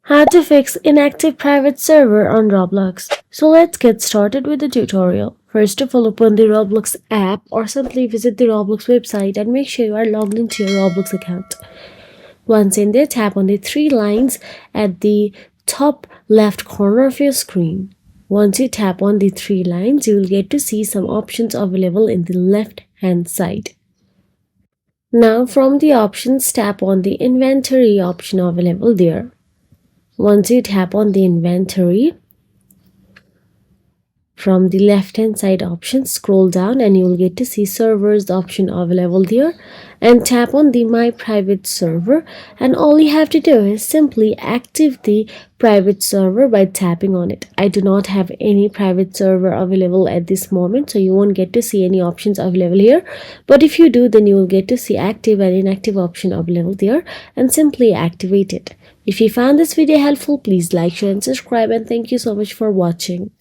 How to fix inactive private server on Roblox. So let's get started with the tutorial. First of all, open the Roblox app or simply visit the Roblox website and make sure you are logged into your Roblox account. Once in there, tap on the three lines at the top left corner of your screen. Once you tap on the three lines, you will get to see some options available in the left hand side. Now from the options, tap on the inventory option available there. Once you tap on the inventory, from the left hand side option, scroll down and you will get to see servers option available there, and tap on the my private server, and all you have to do is simply activate the private server by tapping on it. I do not have any private server available at this moment, so you won't get to see any options available here, but if you do, then you will get to see active and inactive option available there, and simply activate it. If you found this video helpful, please like, share and subscribe, and thank you so much for watching.